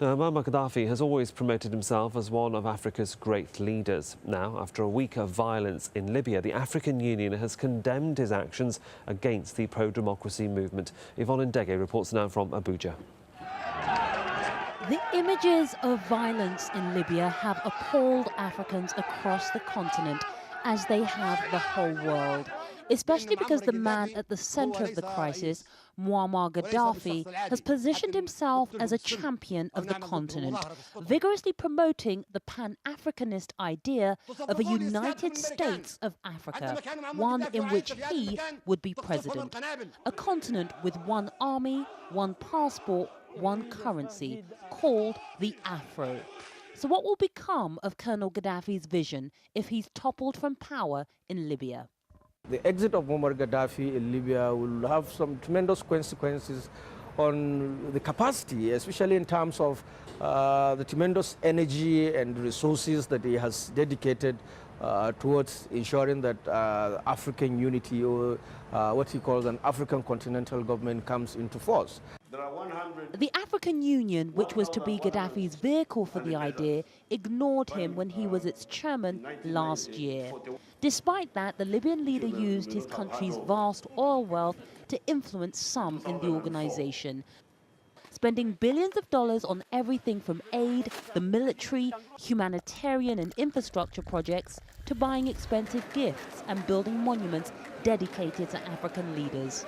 Now, Muammar Gaddafi has always promoted himself as one of Africa's great leaders. Now, after a week of violence in Libya, the African Union has condemned his actions against the pro-democracy movement. Yvonne Ndege reports now from Abuja. The images of violence in Libya have appalled Africans across the continent, as they have the whole world, especially because the man at the center of the crisis, Muammar Gaddafi, has positioned himself as a champion of the continent, vigorously promoting the Pan-Africanist idea of a United States of Africa, one in which he would be president. A continent with one army, one passport, one currency, called the Afro. So what will become of Colonel Gaddafi's vision if he's toppled from power in Libya? The exit of Muammar Gaddafi in Libya will have some tremendous consequences on the capacity, especially in terms of the tremendous energy and resources that he has dedicated towards ensuring that African unity, or what he calls an African continental government, comes into force. The African Union, which was to be Gaddafi's vehicle for the idea, ignored him when he was its chairman last year. Despite that, the Libyan leader used his country's vast oil wealth to influence some in the organization, spending billions of dollars on everything from aid, the military, humanitarian and infrastructure projects, to buying expensive gifts and building monuments dedicated to African leaders.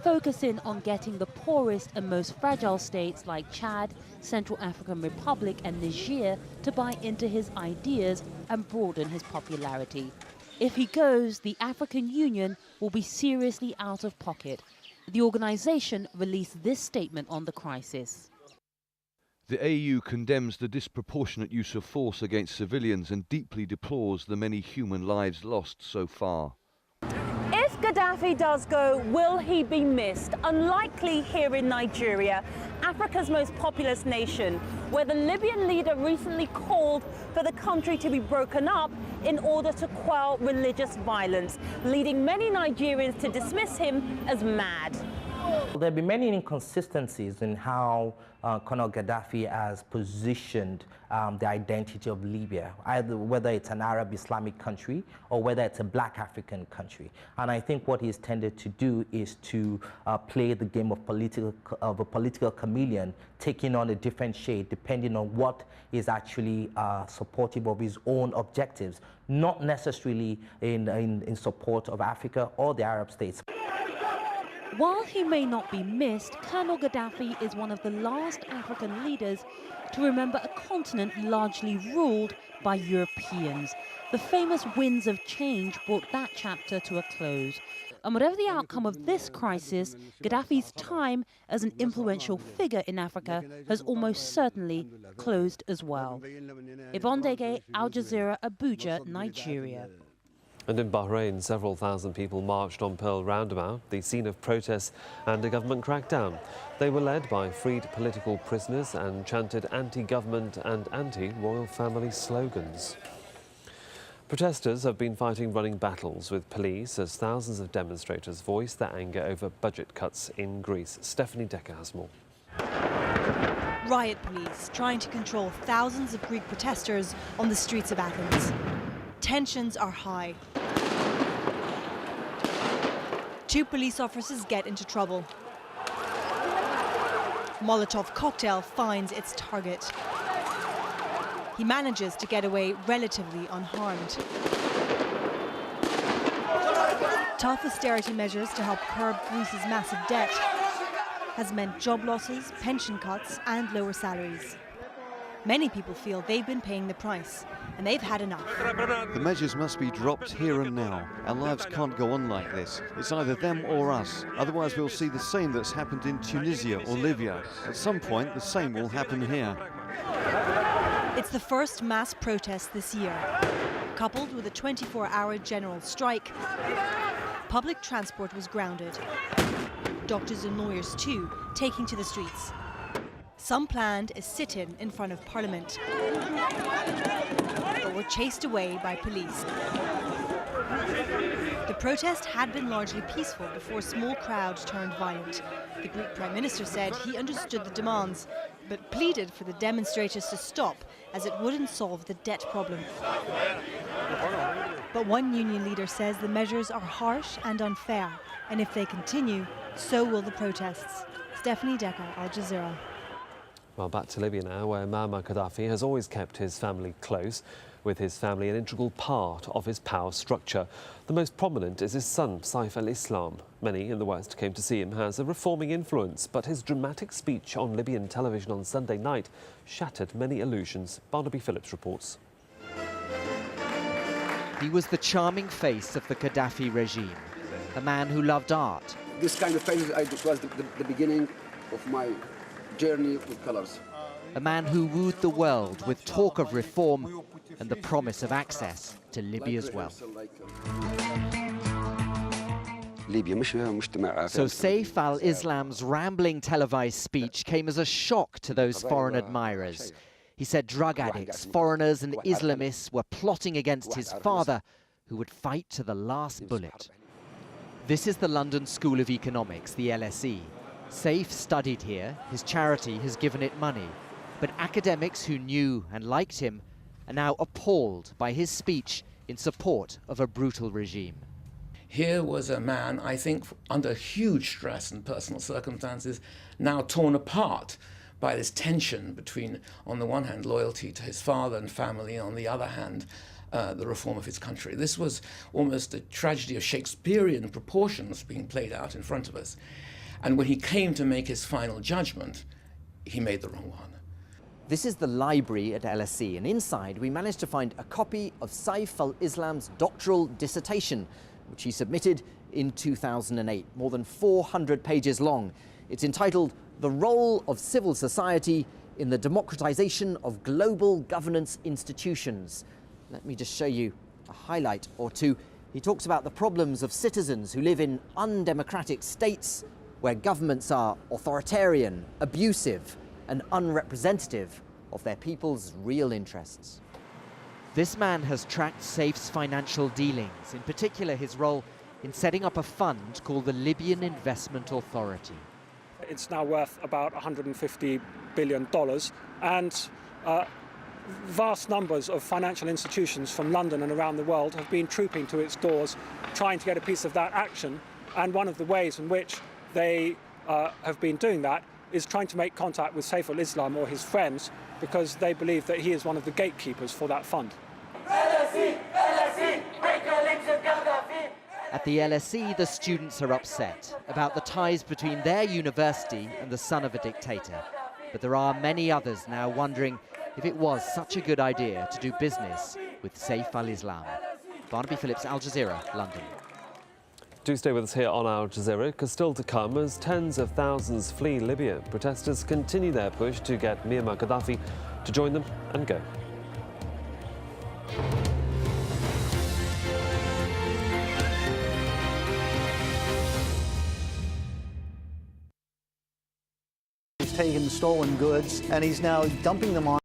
Focusing on getting the poorest and most fragile states like Chad, Central African Republic and Niger to buy into his ideas and broaden his popularity. If he goes, the African Union will be seriously out of pocket. The organization released this statement on the crisis. The AU condemns the disproportionate use of force against civilians and deeply deplores the many human lives lost so far. If Gaddafi does go, will he be missed? Unlikely here in Nigeria, Africa's most populous nation, where the Libyan leader recently called for the country to be broken up in order to quell religious violence, leading many Nigerians to dismiss him as mad. There have been many inconsistencies in how Colonel Gaddafi has positioned the identity of Libya, either whether it's an Arab Islamic country or whether it's a black African country. And I think what he's tended to do is to play the game of a political chameleon, taking on a different shade depending on what is actually supportive of his own objectives, not necessarily in support of Africa or the Arab states. While he may not be missed, Colonel Gaddafi is one of the last African leaders to remember a continent largely ruled by Europeans. The famous winds of change brought that chapter to a close. And whatever the outcome of this crisis, Gaddafi's time as an influential figure in Africa has almost certainly closed as well. Yvonne Ndege, AlJazeera, Abuja, Nigeria. And in Bahrain, several thousand people marched on Pearl Roundabout, the scene of protests and a government crackdown. They were led by freed political prisoners and chanted anti-government and anti-royal family slogans. Protesters have been fighting running battles with police as thousands of demonstrators voice their anger over budget cuts in Greece. Stephanie Decker has more. Riot police trying to control thousands of Greek protesters on the streets of Athens. Tensions are high. 2 police officers get into trouble. Molotov cocktail finds its target. He manages to get away relatively unharmed. Tough austerity measures to help curb Greece's massive debt has meant job losses, pension cuts and lower salaries. Many people feel they've been paying the price, and they've had enough. The measures must be dropped here and now. Our lives can't go on like this. It's either them or us. Otherwise we'll see the same that's happened in Tunisia or Libya. At some point, the same will happen here. It's the first mass protest this year. Coupled with a 24-hour general strike, public transport was grounded. Doctors and lawyers, too, taking to the streets. Some planned a sit-in in front of Parliament, but were chased away by police. The protest had been largely peaceful before small crowds turned violent. The Greek Prime Minister said he understood the demands, but pleaded for the demonstrators to stop as it wouldn't solve the debt problem. But one union leader says the measures are harsh and unfair, and if they continue, so will the protests. Stephanie Decker, Al Jazeera. Well, back to Libya now, where Muammar Gaddafi has always kept his family close, with his family an integral part of his power structure. The most prominent is his son, Saif al-Islam. Many in the West came to see him as a reforming influence, but his dramatic speech on Libyan television on Sunday night shattered many illusions. Barnaby Phillips reports. He was the charming face of the Gaddafi regime, a man who loved art. This kind of face was the beginning of my journey with colours. A man who wooed the world with talk of reform and the promise of access to Libya's wealth. So Saif al-Islam's rambling televised speech came as a shock to those foreign admirers. He said drug addicts, foreigners and Islamists were plotting against his father, who would fight to the last bullet. This is the London School of Economics, the LSE. Saif studied here, his charity has given it money. But academics who knew and liked him are now appalled by his speech in support of a brutal regime. Here was a man, I think, under huge stress and personal circumstances, now torn apart by this tension between, on the one hand, loyalty to his father and family, and on the other hand, the reform of his country. This was almost a tragedy of Shakespearean proportions being played out in front of us. And when he came to make his final judgment, he made the wrong one. This is the library at LSE, and inside we managed to find a copy of Saif al-Islam's doctoral dissertation, which he submitted in 2008, more than 400 pages long. It's entitled "The Role of Civil Society in the Democratization of Global Governance Institutions." Let me just show you a highlight or two. He talks about the problems of citizens who live in undemocratic states where governments are authoritarian, abusive, and unrepresentative of their people's real interests. This man has tracked Saif's financial dealings, in particular his role in setting up a fund called the Libyan Investment Authority. It's now worth about $150 billion, and vast numbers of financial institutions from London and around the world have been trooping to its doors, trying to get a piece of that action. And one of the ways in which they have been doing that is trying to make contact with Saif al-Islam or his friends, because they believe that he is one of the gatekeepers for that fund. At the LSE, the students are upset about the ties between their university and the son of a dictator. But there are many others now wondering if it was such a good idea to do business with Saif al-Islam. Barnaby Phillips, Al Jazeera, London. Do stay with us here on Al Jazeera, because still to come, as tens of thousands flee Libya, protesters continue their push to get Muammar Gaddafi to join them and go. He's taken stolen goods and he's now dumping them on